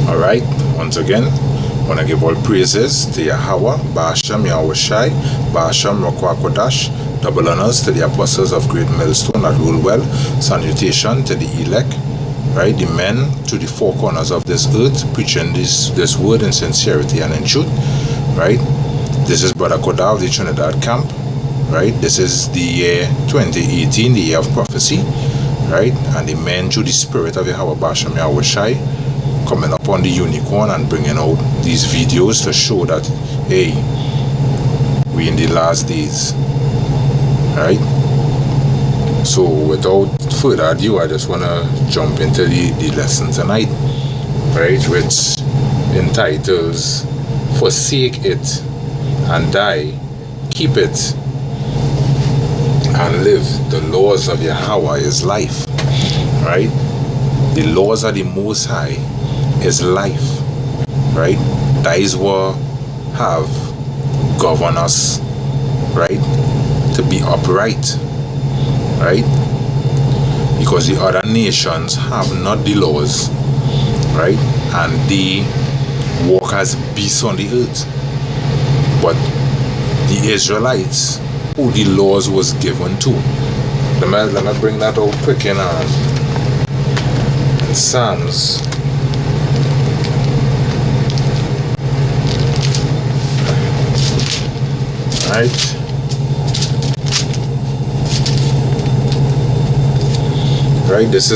Alright, once again, I want to give all praises to Yahawah, Ba'ashem Yahawashi, Ba'ashem Rakwakodash, double honors to the apostles of Great Millstone that rule well, salutation to the elect, right, the men to the four corners of this earth, preaching this word in sincerity and in truth, right. This is Brother Koda of the Trinidad camp, right. This is the year 2018, the year of prophecy, right, and the men through the spirit of Yahawah, Ba'ashem Yahawashi, coming up on the unicorn and bringing out these videos to show that, hey, we in the last days, right? So without further ado, I just want to jump into the lesson tonight, right, which entitles forsake it and die, keep it and live. The laws of Yahawah is life, right? The laws of the Most High is life, right? That is what have governed us, right? To be upright, right? Because the other nations have not the laws, right? And they walk as beasts on the earth. But the Israelites, who the laws was given to, let me bring that out quick in Psalms. Right, this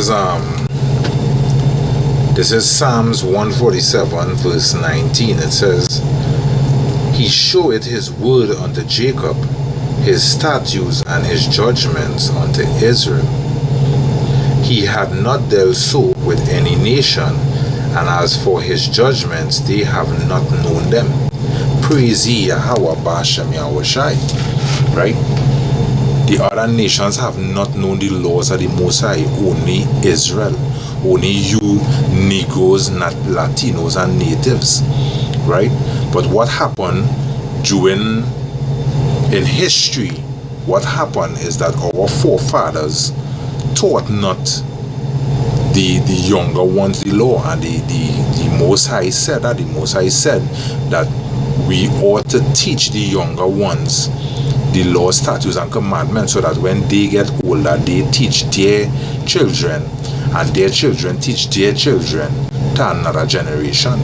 is Psalms 147 verse 19. It says, He showeth his word unto Jacob, his statutes and his judgments unto Israel. He had not dealt so with any nation, and as for his judgments, they have not known them. Praise ye Yahawah, Ba'ashem Yahawashi, right? The other nations have not known the laws of the Most High, only Israel, only you Negroes, not Latinos and natives, right? But what happened in history, what happened is that our forefathers taught not the younger ones the law, and the Most High said that we ought to teach the younger ones the law, statutes and commandments, so that when they get older, they teach their children, and their children teach their children to another generation,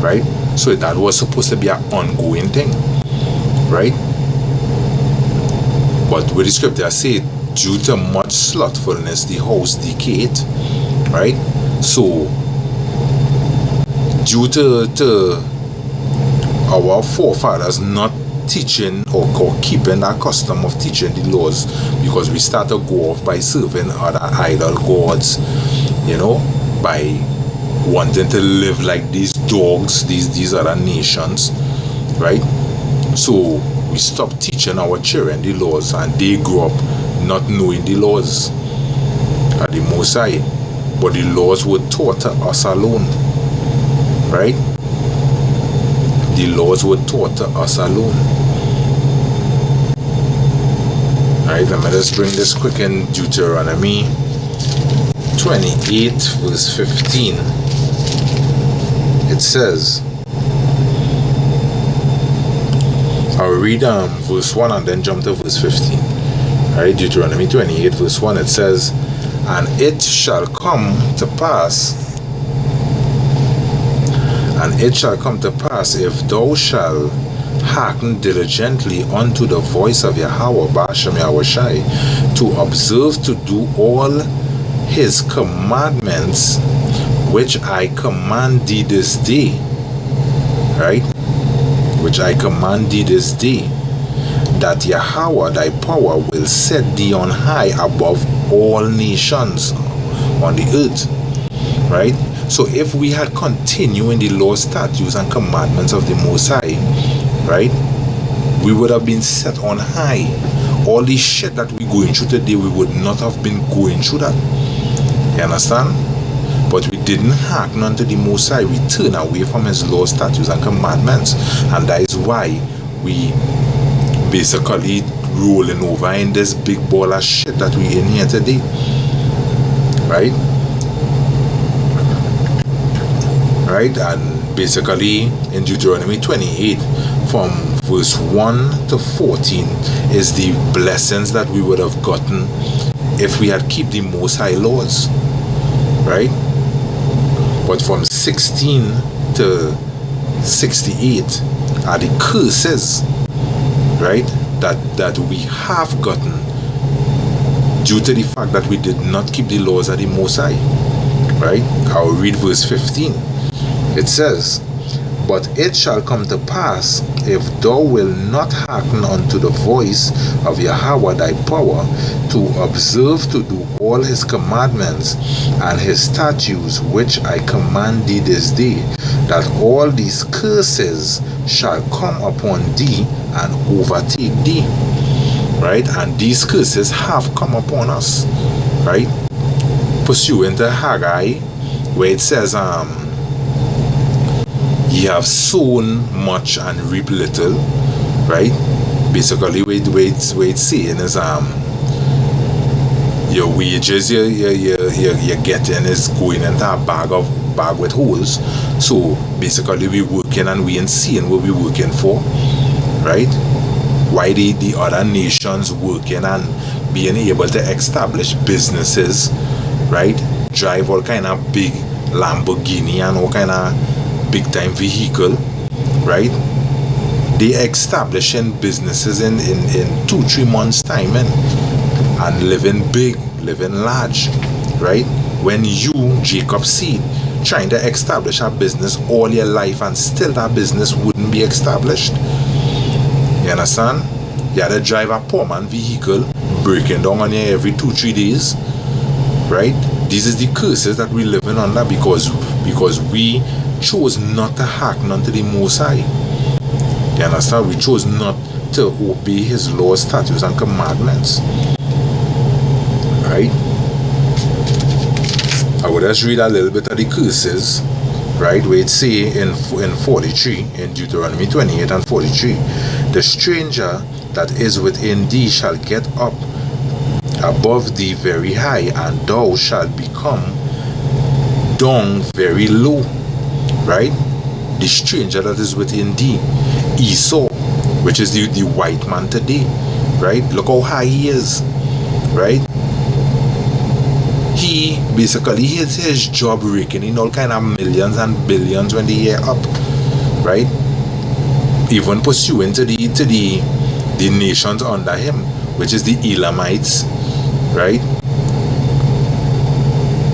right? So that was supposed to be an ongoing thing, right? But with the scripture say, due to much slothfulness, the house decayed, right? So due to our forefathers not teaching or keeping that custom of teaching the laws, because we start to go off by serving other idol gods, you know, by wanting to live like these dogs, these other nations, right? So we stop teaching our children the laws, and they grow up not knowing the laws of the Most High, but the laws were taught to us alone, right? The laws were taught to us alone. Alright, let me just bring this quick in Deuteronomy 28 verse 15. It says, I'll read verse 1 and then jump to verse 15. Alright, Deuteronomy 28 verse 1, it says, And it shall come to pass, if thou shalt hearken diligently unto the voice of Yahawah, Ba'ashem Yahawashi, to observe to do all his commandments, which I command thee this day, right? Which I command thee this day, that Yahawah thy power will set thee on high above all nations on the earth, right? So if we had continued in the law, statutes and commandments of the Most High, right, we would have been set on high. All this shit that we're going through today, we would not have been going through that. You understand? But we didn't hearken unto the Most High. We turned away from his law, statutes and commandments, and that is why we basically rolling over in this big ball of shit that we in here today, right? right? And basically in Deuteronomy 28 from verse 1 to 14 is the blessings that we would have gotten if we had keep the Most High laws, right? But from 16 to 68 are the curses, right, that we have gotten due to the fact that we did not keep the laws of the Most High, right? I'll read verse 15. It says, "But it shall come to pass, if thou wilt not hearken unto the voice of Yahawah thy power, to observe to do all his commandments and his statutes which I command thee this day, that all these curses shall come upon thee and overtake thee." Right? And these curses have come upon us, right? Pursuant to Haggai, where it says, ye have sown much and reap little, right? Basically, where it's saying is, your wages you're getting is going into a bag with holes. So basically, we working and we ain't seeing what we working for, right? Why the other nations working and being able to establish businesses, right? Drive all kind of big Lamborghini and all kind of big time vehicle, right? They establishing businesses in 2-3 months time and living big, living large, right? When you, Jacob seed, trying to establish a business all your life and still that business wouldn't be established. You understand? You had to drive a poor man vehicle, breaking down on you every 2-3 days, right? This is the curses that we're living under because we chose not to hearken unto the Most High. You understand? We chose not to obey his laws, statutes, and commandments. Right? I would just read a little bit of the curses, right? Where it say in 43, in Deuteronomy 28 and 43, "The stranger that is within thee shall get up above thee very high, and thou shalt become down very low." Right? The stranger that is within thee, Esau, which is the white man today, right? Look how high he is, right? He basically his job raking in all kind of millions and billions when they year up, right? Even pursuant to the nations under him, which is the Elamites, right?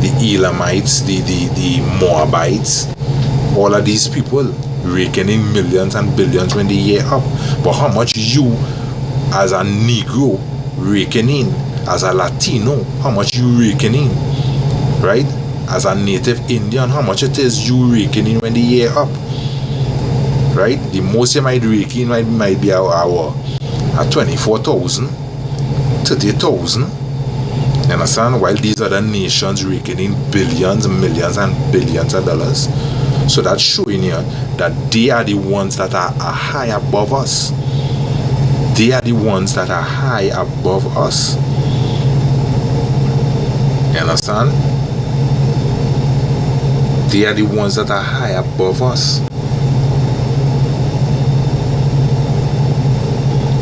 The Elamites, the Moabites, all of these people raking in millions and billions when they year up. But how much you as a Negro raking in, as a Latino, how much you raking in, right? As a native Indian, how much it is you raking in when they year up, right? The most you might rake in might be our 24,000, 30,000. You understand? While these other nations raking in billions, millions, and billions of dollars. So that's showing you that they are the ones that are high above us. They are the ones that are high above us. You understand? They are the ones that are high above us.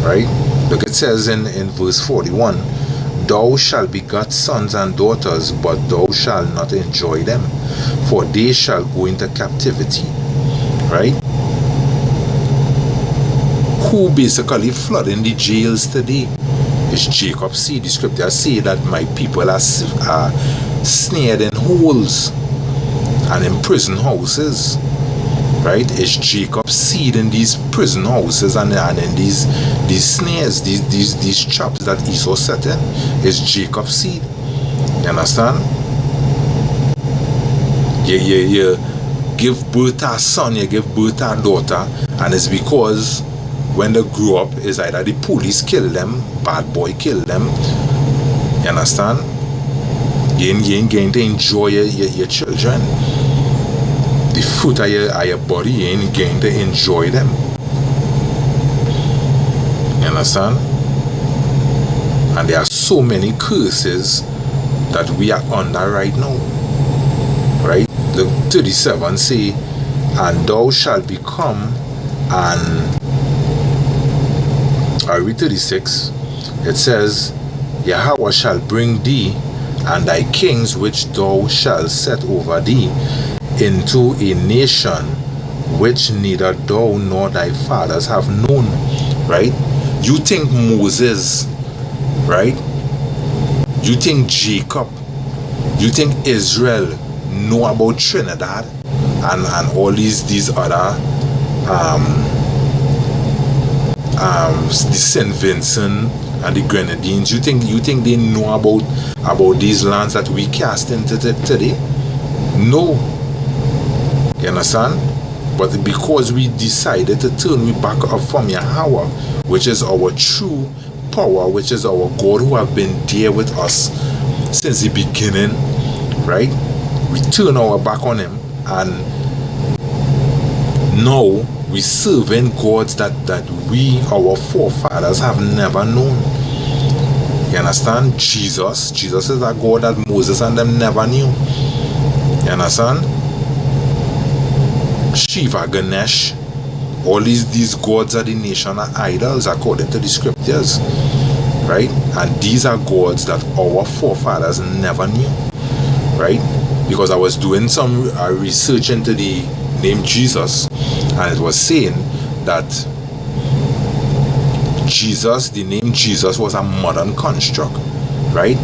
Right? Look, it says in verse 41, "Thou shalt beget sons and daughters, but thou shalt not enjoy them, for they shall go into captivity." Right? Who basically flooding the jails today? It's Jacob seed. The scriptures say that my people are snared in holes and in prison houses. Right? It's Jacob's seed in these prison houses and in these snares, these traps that Esau set in. It's Jacob's seed. You understand? You give birth to a son, you give birth to a daughter, and it's because when they grow up, is either the police kill them, bad boy kill them. You understand? You ain't going to enjoy your children. The fruit of your body, you ain't going to enjoy them. You understand? And there are so many curses that we are under right now. Right? The 37 say, And thou shalt become an, I read 36, it says, Yahawah shall bring thee and thy kings which thou shalt set over thee into a nation which neither thou nor thy fathers have known. Right? You think Moses, right? You think Jacob, you think Israel know about Trinidad and all these other the Saint Vincent and the Grenadines? You think they know about these lands that we cast into today? No. You understand? But because we decided to turn we back up from Yahawah, which is our true power, which is our God who have been there with us since the beginning, right? We turn our back on him, and now we serving gods that we, our forefathers, have never known. You understand? Jesus is a God that Moses and them never knew. You understand? Shiva, Ganesh, all these gods of the nation are idols according to the scriptures, right? And these are gods that our forefathers never knew, right? Because I was doing some research into the name Jesus, and it was saying that Jesus, the name Jesus, was a modern construct, right?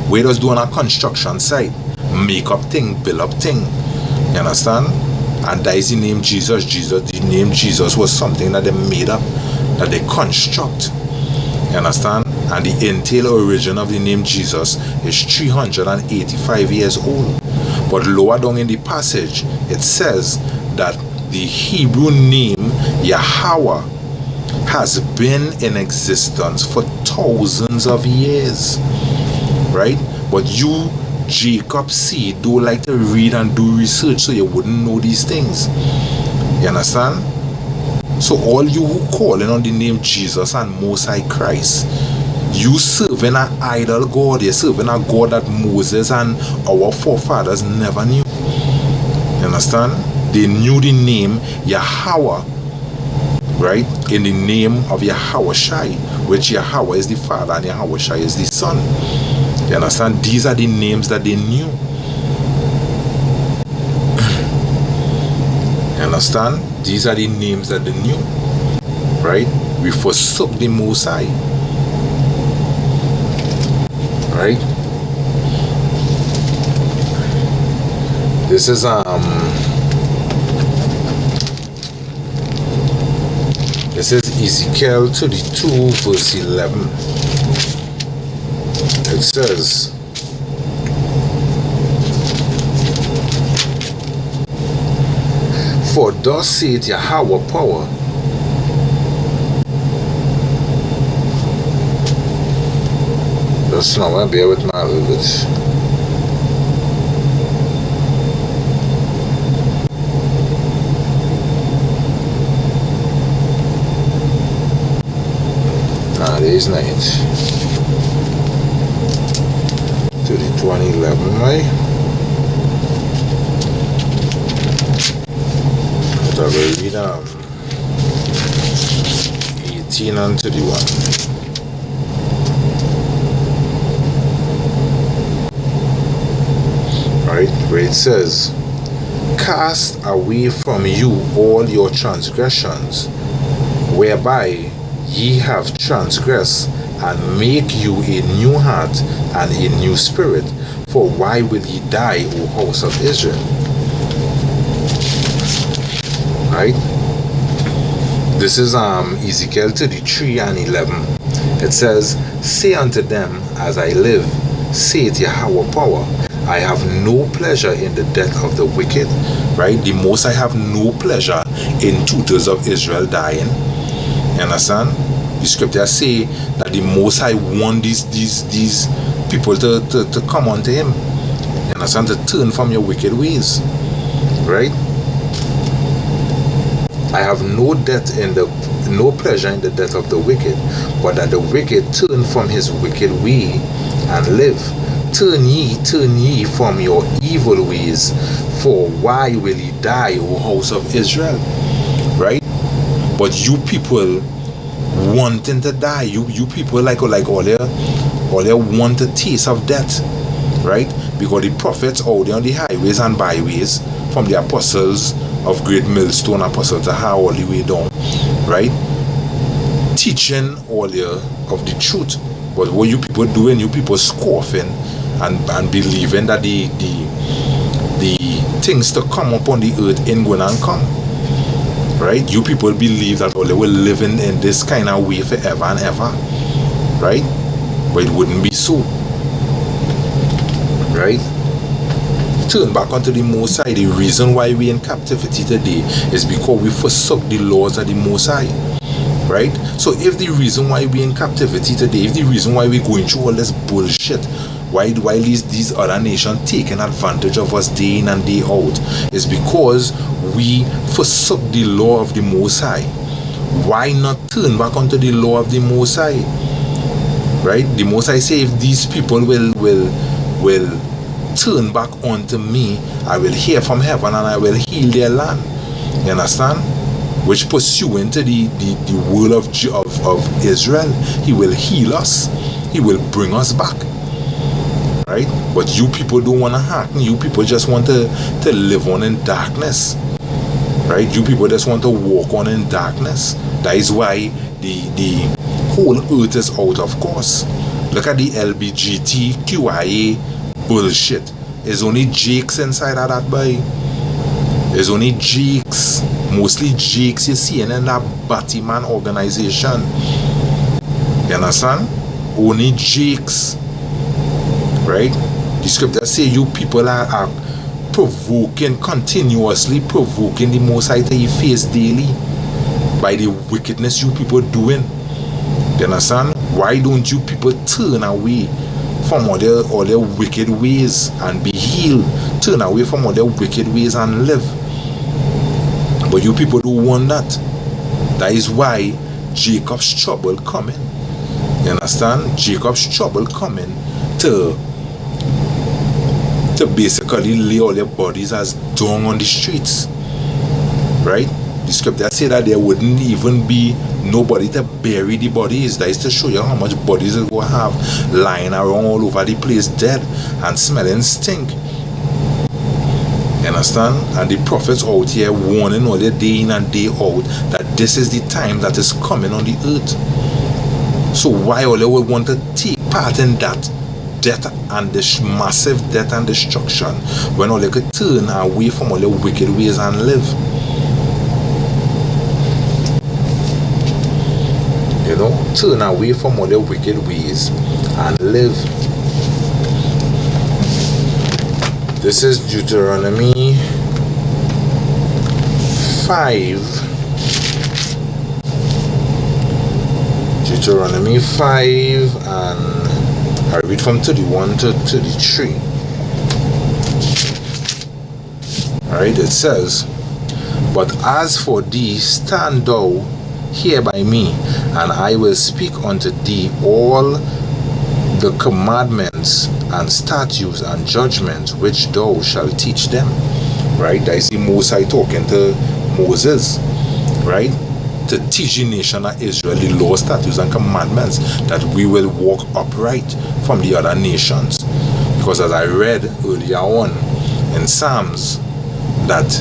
Where does doing a construction site, make up thing, build up thing, you understand? And that is the name Jesus. The name Jesus was something that they made up, that they construct. You understand? And the entail origin of the name Jesus is 385 years old. But lower down in the passage, it says that the Hebrew name Yahawah has been in existence for thousands of years. Right? But you, Jacob seed, don't like to read and do research, so you wouldn't know these things. You understand? So all you who calling on the name Jesus and Most High Christ, you serving an idol God. You're serving a God that Moses and our forefathers never knew. You understand? They knew the name Yahawah, right? In the name of Yahawah, which Yahawah is the Father and Yahawah is the Son. You understand? These are the names that they knew. You understand? These are the names that they knew. Right? We forsook the Most High. Right? This is Ezekiel 32 verse 11. It says, for thus saith Yahawah power, just now, bear with me a little bit. There is night. 32:11, right? But I will read 18 and 31. Right, where it says, cast away from you all your transgressions, whereby ye have transgressed, and make you a new heart and a new spirit. For why will ye die, O house of Israel? Right? This is Ezekiel 33 and 11. It says, say unto them, as I live, saith Yahawah power, I have no pleasure in the death of the wicked. Right? The Most I have no pleasure in tutors of Israel dying. You understand? The scriptures say that the Most High want these people to come unto him. You understand? To turn from your wicked ways. Right? I have no pleasure in the death of the wicked, but that the wicked turn from his wicked way and live. Turn ye from your evil ways, For why will ye die, O house of Israel? Right? But you people wanting to die, you people like all they want a taste of death, right? Because the prophets out there on the highways and byways, from the apostles of Great Millstone Apostle to how all the way down, right? Teaching all of the truth. But what you people doing, you people scoffing and believing that the things to come upon the earth ain't gonna come. Right? You people believe that all they will live in this kind of way forever and ever. Right? But it wouldn't be so. Right? Turn back onto the Most High. The reason why we're in captivity today is because we forsook the laws of the Most High. Right? So if the reason why we're in captivity today, if the reason why we're going through all this bullshit, why these other nations taking advantage of us day in and day out, is because we forsook the law of the Most High. Why not turn back onto the law of the Most High? Right? The Most High say, if these people will turn back unto me, I will hear from heaven and I will heal their land. You understand? Which pursuant to the will of Israel, he will heal us. He will bring us back. Right? But you people don't want to hearken. You people just want to live on in darkness. Right? You people just want to walk on in darkness. That is why the whole earth is out of course. Look at the LBGTQIA bullshit. There's only jakes inside of that boy. There's only jakes. Mostly jakes you see in that Batman organization. You understand? Only jakes. Right? The scripture say you people are continuously provoking the Most High to your face daily by the wickedness you people doing. You understand? Why don't you people turn away from all their wicked ways and be healed? Turn away from all their wicked ways and live. But you people don't want that. That is why Jacob's trouble coming. You understand? Jacob's trouble coming to basically lay all their bodies as dung on the streets. Right? The scripture say that there wouldn't even be nobody to bury the bodies. That is to show you how much bodies it will have lying around all over the place, dead and smelling stink. You understand? And the prophets out here warning all their day in and day out that this is the time that is coming on the earth. So why all they would want to take part in that death and this massive death and destruction when all they could turn away from all their wicked ways and live? You know, turn away from all their wicked ways and live. This is Deuteronomy 5. Deuteronomy 5, and I read from 31 to 33. Alright, it says, But as for thee, stand thou here by me, and I will speak unto thee all the commandments and statutes and judgments which thou shalt teach them. Right? That is the Most High talking to Moses. Right? To teach the nation of Israel the law, statutes, and commandments, that we will walk upright from the other nations. Because as I read earlier on in Psalms, that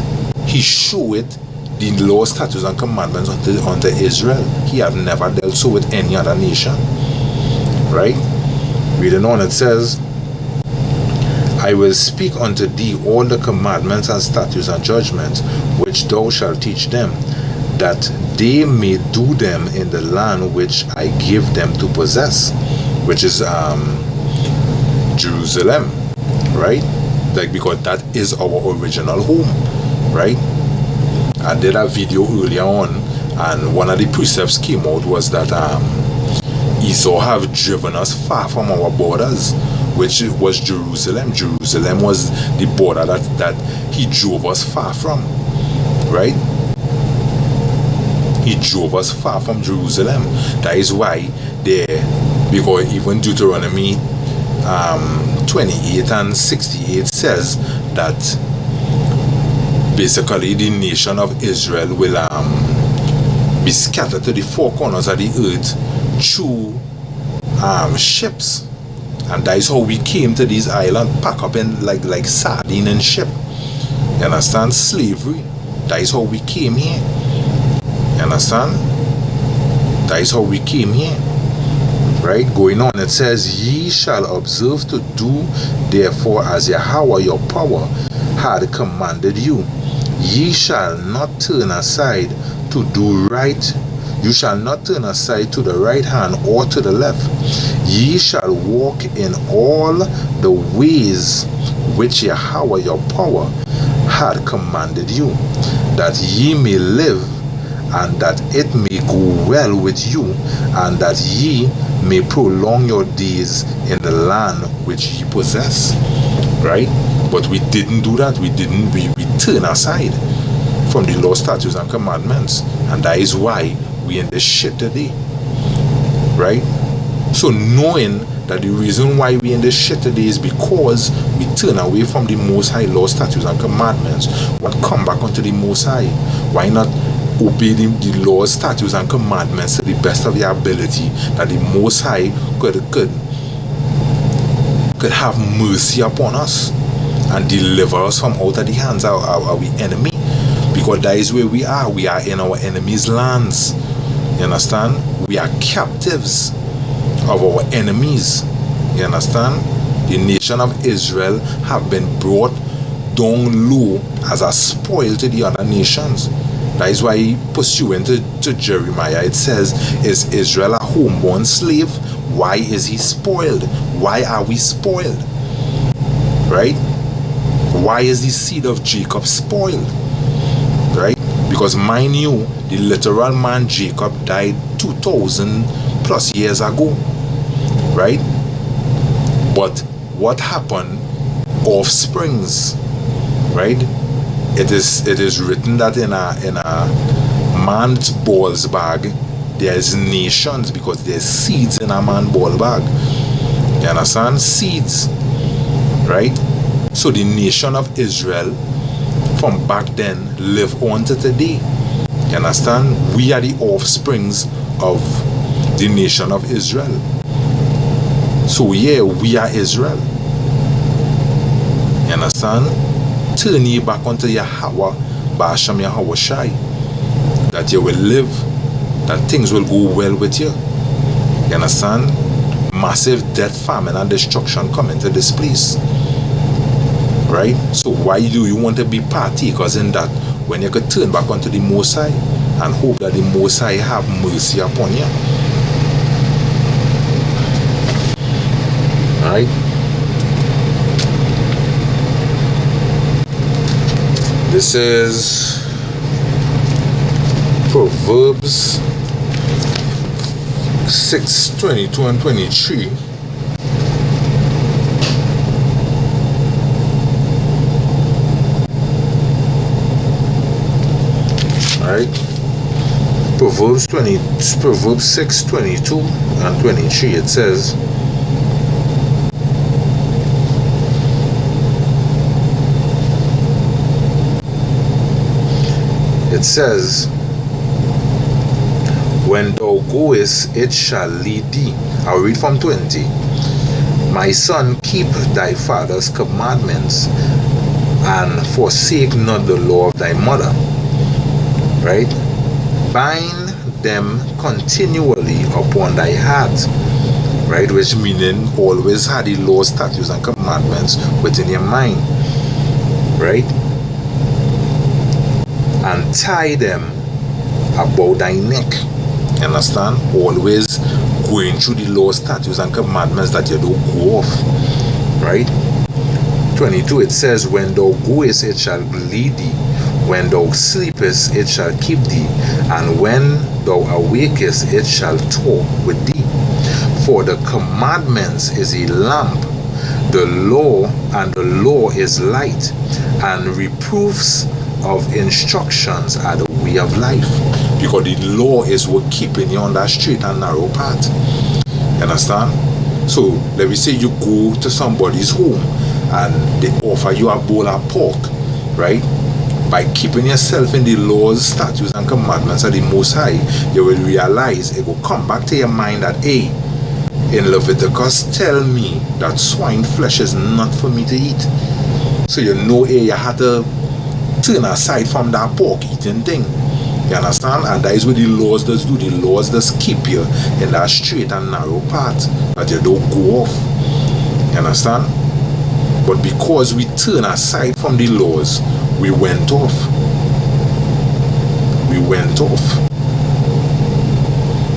he showed the law, statutes, and commandments unto Israel. He have never dealt so with any other nation. Right? Reading on, it says, I will speak unto thee all the commandments and statutes and judgments which thou shalt teach them, that they may do them in the land which I give them to possess, which is Jerusalem, right? Like, because that is our original home, right? I did a video earlier on, and one of the precepts came out was that Esau have driven us far from our borders, which was Jerusalem. Jerusalem was the border that he drove us far from, right? He drove us far from Jerusalem. That is why because even Deuteronomy 28 and 68 says that basically the nation of Israel will be scattered to the four corners of the earth through ships. And that is how we came to these islands, pack up in like sardine and ship. You understand? Slavery. That is how we came here. You understand? That is how we came here. Right? Going on, it says, ye shall observe to do therefore as YAHAWAH your power had commanded you. Ye shall not turn aside to do right. You shall not turn aside to the right hand or to the left. Ye shall walk in all the ways which YAHAWAH your power had commanded you, that ye may live, and that it may go well with you, and that ye may prolong your days in the land which ye possess. Right? But we didn't do that. We turn aside from the law, statutes, and commandments. And that is why we in this shit today. Right? So knowing that the reason why we in this shit today is because we turn away from the Most High law, statutes, and commandments, but come back unto the Most High. Why not obey the laws, statutes, and commandments to the best of your ability, that the Most High could have mercy upon us and deliver us from out of the hands of our enemy? Because that is where we are. We are in our enemy's lands. You understand? We are captives of our enemies. You understand? The nation of Israel have been brought down low as a spoil to the other nations. That is why, pursuant to Jeremiah, it says, is Israel a homeborn slave? Why is he spoiled? Why are we spoiled? Right? Why is the seed of Jacob spoiled? Right? Because mind you, the literal man Jacob died 2,000 plus years ago. Right? But what happened? Offsprings. Right? It is written that in a man's ball's bag there is nations, because there's seeds in a man's ball bag. You understand? Seeds. Right? So the nation of Israel from back then live on to today. You understand? We are the offsprings of the nation of Israel. So yeah, we are Israel. You understand? Turn ye back unto YAHAWAH, Ba'asham Yahawah Shai, that you will live, that things will go well with you. You understand? Massive death, famine, and destruction coming to this place. Right? So why do you want to be partakers in that when you could turn back unto the Most High and hope that the Most High have mercy upon you? Right? This is Proverbs 6:22 and 23. Right? Proverbs 6:22 and 23. It says, when thou goest, it shall lead thee. I'll read from 20. My son, keep thy father's commandments, and forsake not the law of thy mother. Right? Bind them continually upon thy heart. Right? Which meaning always have the laws, statutes, and commandments within your mind. Right? And tie them about thy neck. You understand? Always going through the laws, statutes, and commandments, that you don't go off. Right? 22, it says, when thou goest, it shall lead thee. When thou sleepest, it shall keep thee. And when thou awakest, it shall talk with thee. For the commandments is a lamp, the law is light, and reproofs of instructions are the way of life. Because the law is what keeping you on that straight and narrow path. You understand? So let me say you go to somebody's home and they offer you a bowl of pork, right? by keeping yourself in the laws, statutes, and commandments of the Most High, you will realize it will come back to your mind that, hey, in Leviticus tell me that swine flesh is not for me to eat. So you know, hey, you have to turn aside from that pork eating thing. You understand? And that is what the laws does do. The laws does keep you in that straight and narrow path that you don't go off. You understand? But because we turn aside from the laws, we went off. We went off.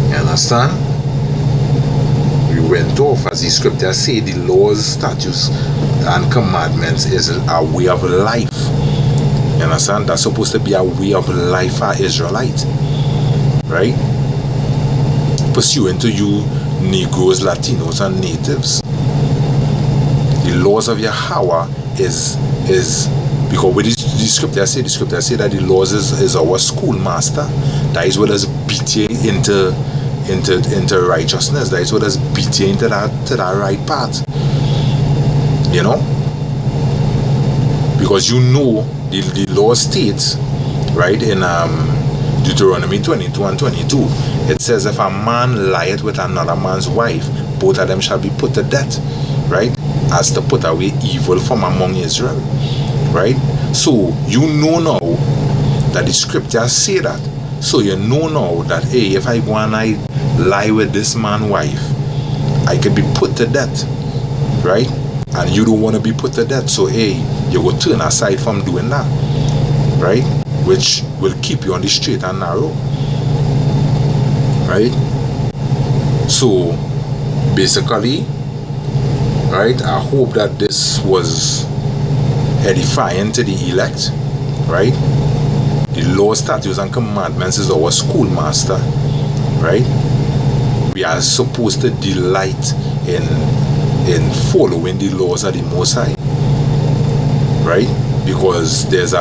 You understand? We went off. As the scriptures say, the laws, statutes, and commandments is a way of life. You understand? That's supposed to be a way of life for Israelite. Right? Pursuant to you Negroes, Latinos, and natives. The laws of YAHAWAH is because with the scripture say that the laws is our schoolmaster. That is what has beat you into righteousness. That is what has beat you into that right path. You know? Because you know the law states, right, in Deuteronomy 22 and 22, it says, if a man lieth with another man's wife, both of them shall be put to death, right, as to put away evil from among Israel, right? So you know now that the scriptures say that. So you know now that, hey, if I go and I lie with this man's wife, I could be put to death, right? And you don't want to be put to death, so hey, you will turn aside from doing that, right? Which will keep you on the straight and narrow, right? So basically, right, I hope that this was edifying to the elect, right? The law, statutes, and commandments is our schoolmaster, right? We are supposed to delight in following the laws of the Most High, right? Because there's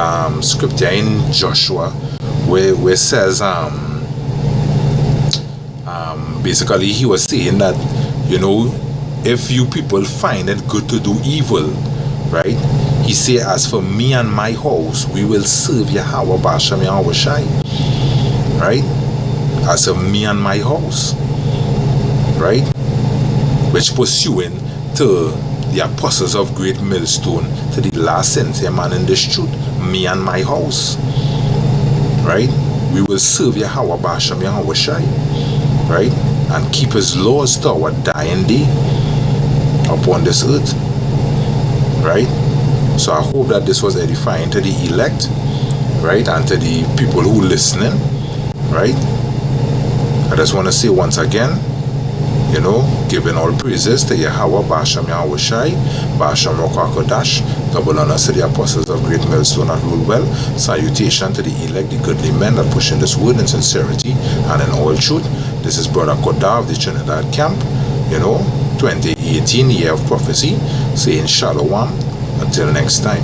scripture in Joshua where it says basically he was saying that, you know, if you people find it good to do evil, right, he say, as for me and my house, we will serve Yahawah Basham Yahweh Shai, right? As for me and my house, right? Which pursuing to the apostles of Great Millstone, to the last sincere man in this truth, me and my house, right? We will serve Yahawah Basham Yahweh Shai, right? And keep his laws to our dying day upon this earth, right? So I hope that this was edifying to the elect, right? And to the people who listening, right? I just want to say once again, you know, giving all praises to Yahawah Basham Yahweh Shai, Basham Rokakodash, double honors to the apostles of Great Millstone that rule well. Salutation to the elect, the godly men that push in this word in sincerity and in all truth. This is Brother Kodah of the Trinidad Camp, you know, 2018 year of prophecy, saying Shalom until next time.